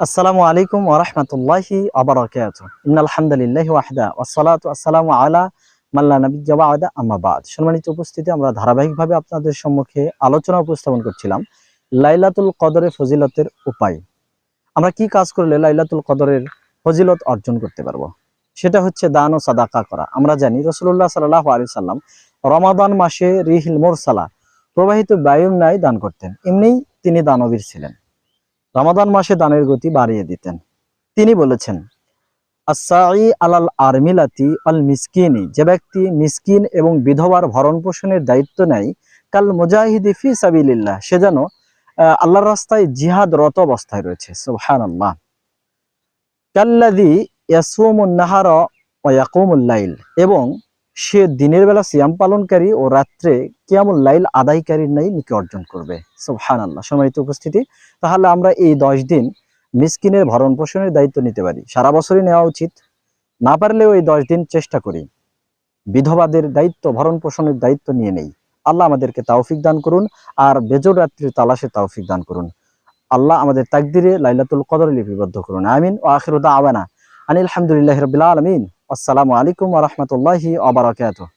আসসালামু আলাইকুম ওয়া রাহমাতুল্লাহি ওয়া বারাকাতুহু। ইন্নাল হামদালিল্লাহি ওয়াহদা ওয়াসসালাতু ওয়াসসালামু আলা মান লা নাবিয়্যা বা'দা আম্মা বা'দ। সম্মানিত উপস্থিতি, আমরা ধারাবাহিকভাবে আপনাদের সম্মুখে আলোচনা উপস্থাপন করছিলাম লাইলাতুল কদরের ফজিলতের উপায়। আমরা কি কাজ করলে লাইলাতুল কদরের ফজিলত অর্জন করতে পারবো? সেটা হচ্ছে দান ও সাদাকা করা। আমরা জানি রাসূলুল্লাহ সাল্লাল্লাহু আলাইহি সাল্লাম রমাদান মাসে রিহিল মুরসালা প্রবাহিত বায়ুর ন্যায় দান করতেন। এমনিই তিনি দানবীর ছিলেন। রমাদান মাসে দানের গতি বাড়িয়ে দিতেন। তিনি বলেছেন, আস-সাঈ আলাল আরমিলাতি আল মিসকিনি, যে ব্যক্তি মিসকিন এবং বিধবার ভরণ পোষণের দায়িত্ব নেয়, কাল মুজাহিদি ফি সাবিলিল্লাহ, সে যেন আল্লাহর রাস্তায় জিহাদরত অবস্থায় রয়েছে। সুবহানাল্লাহ। কাল্লাযী ইয়াসুমুন নাহারা ওয়া ইয়াকুমুল লাইল, এবং সে দিনের বেলা সিয়াম পালনকারী ও রাত্রে কিয়ামুল লাইল আদায়কারীর ন্যায় নেকি অর্জন করবে। সুবহানাল্লাহ। সম্মানিত উপস্থিতি, তাহলে আমরা এই 10 দিন মিসকিনের ভরণ পোষণের দায়িত্ব নিতে পারি। সারা বছরই নেওয়া উচিত, না পারলেও এই 10 দিন চেষ্টা করি বিধবাদের দায়িত্ব, ভরণ পোষণের দায়িত্ব নিয়ে নেই। আল্লাহ আমাদেরকে তৌফিক দান করুন, আর বেজোড় রাত্রির তালাশে তৌফিক দান করুন। আল্লাহ আমাদের তাকদিরে লাইলাতুল কদর লিপিবদ্ধ করুন। আমিন। ওয়া আখিরু দাওয়ানা আনিল হামদুলিল্লাহি রাব্বিল আলামিন। আসসালামু আলাইকুম ওয়া রাহমাতুল্লাহি ওয়া বারাকাতুহু।